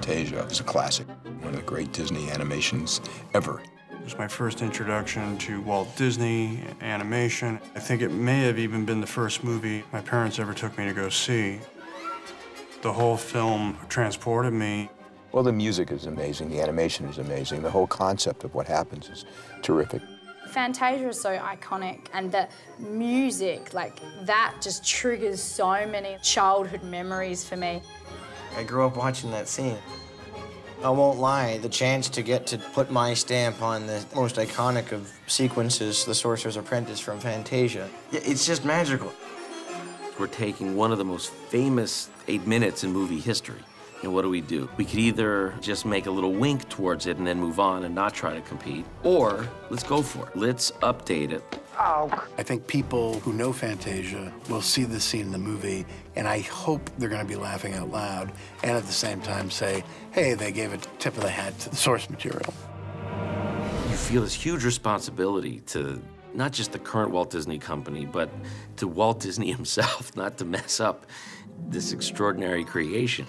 Fantasia is a classic, one of the great Disney animations ever. It was my first introduction to Walt Disney animation. I think it may have even been the first movie my parents ever took me to go see. The whole film transported me. Well, the music is amazing, the animation is amazing, the whole concept of what happens is terrific. Fantasia is so iconic, and the music, like, that just triggers so many childhood memories for me. I grew up watching that scene. I won't lie, the chance to get to put my stamp on the most iconic of sequences, The Sorcerer's Apprentice from Fantasia, it's just magical. We're taking one of the most famous 8 minutes in movie history. And what do? We could either just make a little wink towards it and then move on and not try to compete, or let's go for it. Let's update it. I think people who know Fantasia will see this scene in the movie, and I hope they're going to be laughing out loud, and at the same time say, hey, they gave a tip of the hat to the source material. You feel this huge responsibility to not just the current Walt Disney Company, but to Walt Disney himself, not to mess up this extraordinary creation.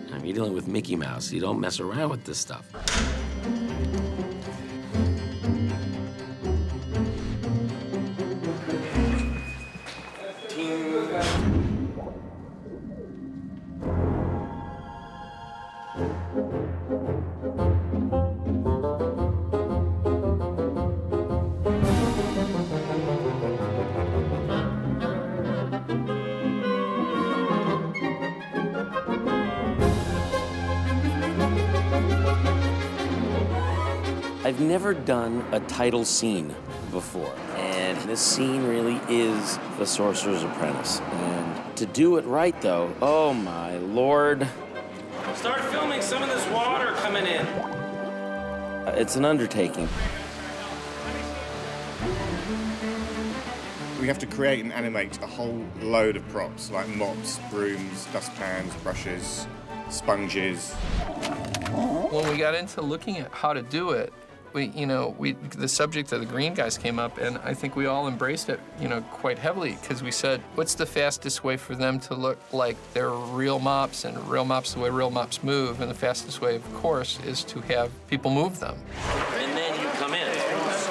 I mean, you're dealing with Mickey Mouse. You don't mess around with this stuff. I've never done a title scene before, and this scene really is The Sorcerer's Apprentice. And to do it right, though, oh my Lord. Start filming some of this water coming in. It's an undertaking. We have to create and animate a whole load of props, like mops, brooms, dustpans, brushes, sponges. When we got into looking at how to do it, the subject of the green guys came up, and I think we all embraced it, quite heavily, because we said, what's the fastest way for them to look like they're real mops, and real mops the way real mops move, and the fastest way, of course, is to have people move them. And then you come in,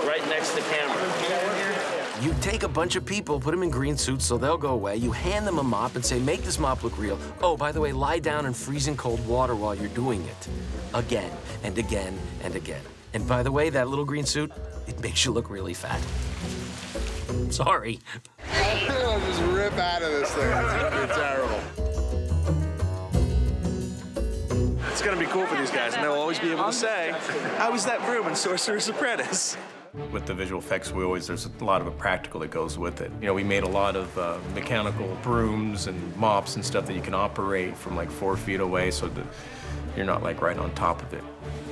right next to the camera. You take a bunch of people, put them in green suits so they'll go away, you hand them a mop and say, make this mop look real. Oh, by the way, lie down in freezing cold water while you're doing it. Again, and again, and again. And by the way, that little green suit, it makes you look really fat. Sorry. I'll just rip out of this thing. It's gonna be terrible. It's gonna be cool for these guys, and they'll always be able to say, how was that broom in Sorcerer's Apprentice? With the visual effects, there's a lot of a practical that goes with it. We made a lot of mechanical brooms and mops and stuff that you can operate from like 4 feet away, so that you're not like right on top of it.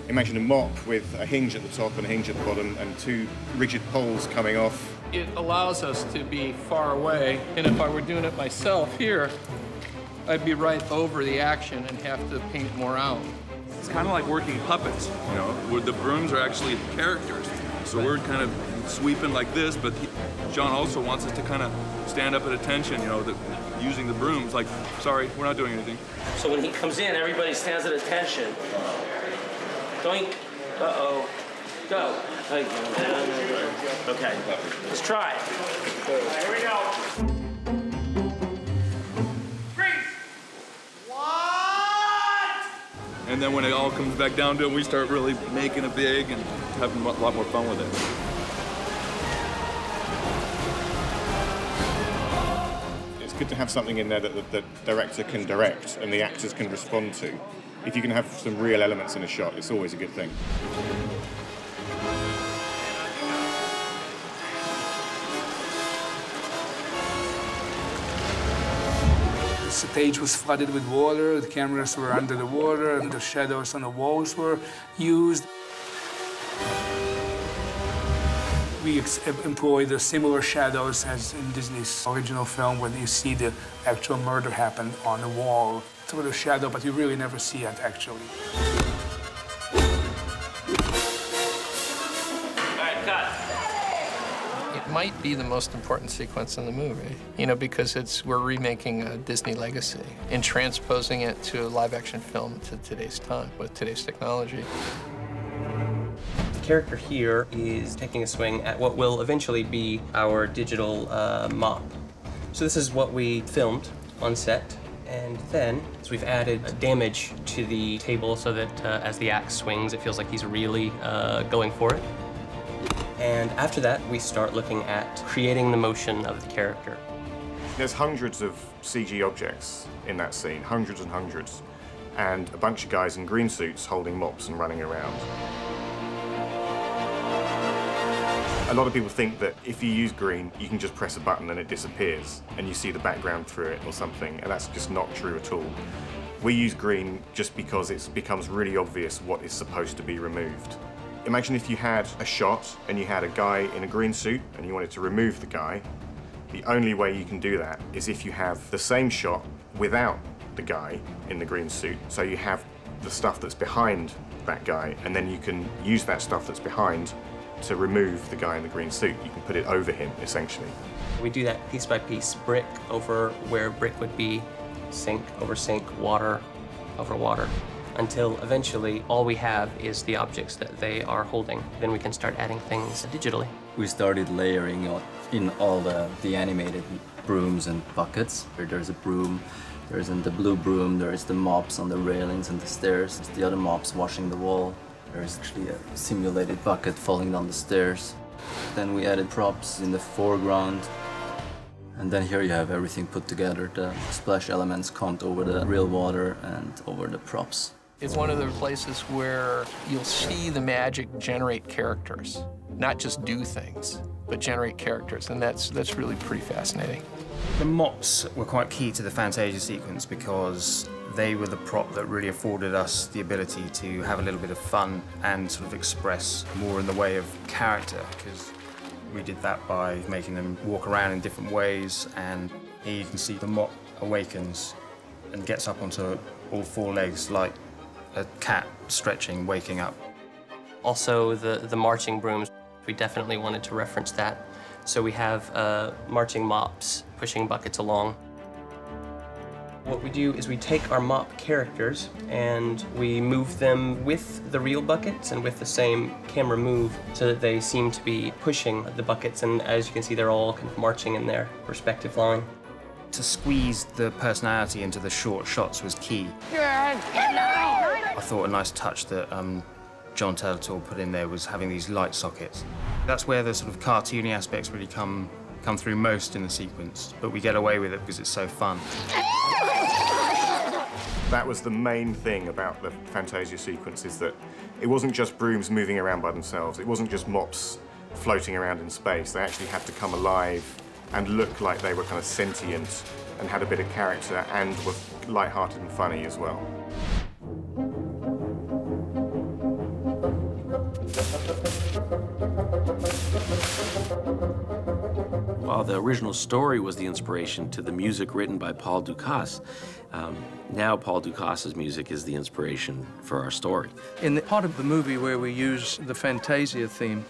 Imagine a mop with a hinge at the top and a hinge at the bottom and 2 rigid poles coming off. It allows us to be far away, and if I were doing it myself here, I'd be right over the action and have to paint more out. It's kind of like working puppets, where the brooms are actually the characters. So we're kind of sweeping like this, but John also wants us to kind of stand up at attention, using the brooms, like, sorry, we're not doing anything. So when he comes in, everybody stands at attention. Doink. Uh-oh. Go. Okay. Let's try it. Here we go. Freeze! What? And then when it all comes back down to it, we start really making it big and having a lot more fun with it. It's good to have something in there that the director can direct and the actors can respond to. If you can have some real elements in a shot, it's always a good thing. The stage was flooded with water, the cameras were under the water, and the shadows on the walls were used. We employed the similar shadows as in Disney's original film when you see the actual murder happen on the wall. Through the shadow, but you really never see it, actually. All right, cut. might be the most important sequence in the movie, you know, because we're remaking a Disney legacy and transposing it to a live-action film to today's time with today's technology. The character here is taking a swing at what will eventually be our digital mop. So this is what we filmed on set, and then we've added damage to the table so that as the axe swings, it feels like he's really going for it. And after that, we start looking at creating the motion of the character. There's hundreds of CG objects in that scene, hundreds and hundreds, and a bunch of guys in green suits holding mops and running around. A lot of people think that if you use green, you can just press a button and it disappears, and you see the background through it or something, and that's just not true at all. We use green just because it becomes really obvious what is supposed to be removed. Imagine if you had a shot and you had a guy in a green suit and you wanted to remove the guy. The only way you can do that is if you have the same shot without the guy in the green suit. So you have the stuff that's behind that guy, and then you can use that stuff that's behind to remove the guy in the green suit. You can put it over him, essentially. We do that piece by piece, brick over where brick would be, sink over sink, water over water, until eventually all we have is the objects that they are holding. Then we can start adding things digitally. We started layering in all the animated brooms and buckets. There's a broom, there's the blue broom, there's the mops on the railings and the stairs, there's the other mops washing the wall. There's actually a simulated bucket falling down the stairs. Then we added props in the foreground. And then here you have everything put together. The splash elements comped over the real water and over the props. It's one of the places where you'll see the magic generate characters. Not just do things, but generate characters, and that's really pretty fascinating. The mops were quite key to the Fantasia sequence because they were the prop that really afforded us the ability to have a little bit of fun and sort of express more in the way of character, because we did that by making them walk around in different ways, and here you can see the mop awakens and gets up onto all four legs like a cat stretching, waking up. Also, the marching brooms, we definitely wanted to reference that. So we have marching mops pushing buckets along. What we do is we take our mop characters and we move them with the real buckets and with the same camera move so that they seem to be pushing the buckets, and as you can see, they're all kind of marching in their respective line. To squeeze the personality into the short shots was key. I thought a nice touch that John Turturro put in there was having these light sockets. That's where the sort of cartoony aspects really come through most in the sequence, but we get away with it because it's so fun. That was the main thing about the Fantasia sequence, is that it wasn't just brooms moving around by themselves. It wasn't just mops floating around in space. They actually had to come alive and look like they were kind of sentient and had a bit of character and were light-hearted and funny as well. While the original story was the inspiration to the music written by Paul Dukas, now Paul Dukas's music is the inspiration for our story. In the part of the movie where we use the Fantasia theme,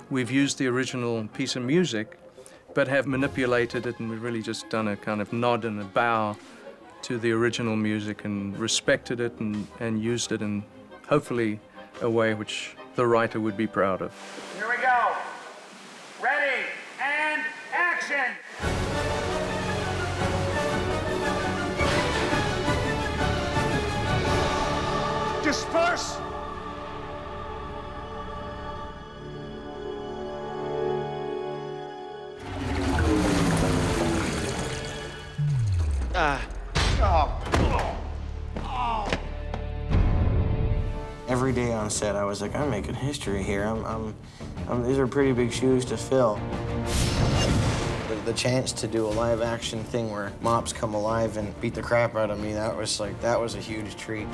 we've used the original piece of music, but have manipulated it, and we've really just done a kind of nod and a bow to the original music and respected it and used it in hopefully a way which the writer would be proud of. Here we go. Ready and action! Disperse! Every day on set, I was like, I'm making history here. These are pretty big shoes to fill. The chance to do a live action thing where mops come alive and beat the crap out of me, that was a huge treat.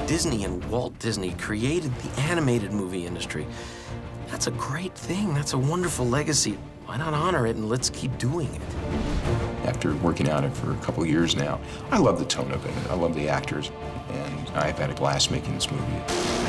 Disney and Walt Disney created the animated movie industry. That's a great thing. That's a wonderful legacy. Why not honor it and let's keep doing it? After working on it for a couple of years now, I love the tone of it. I love the actors, and I've had a blast making this movie.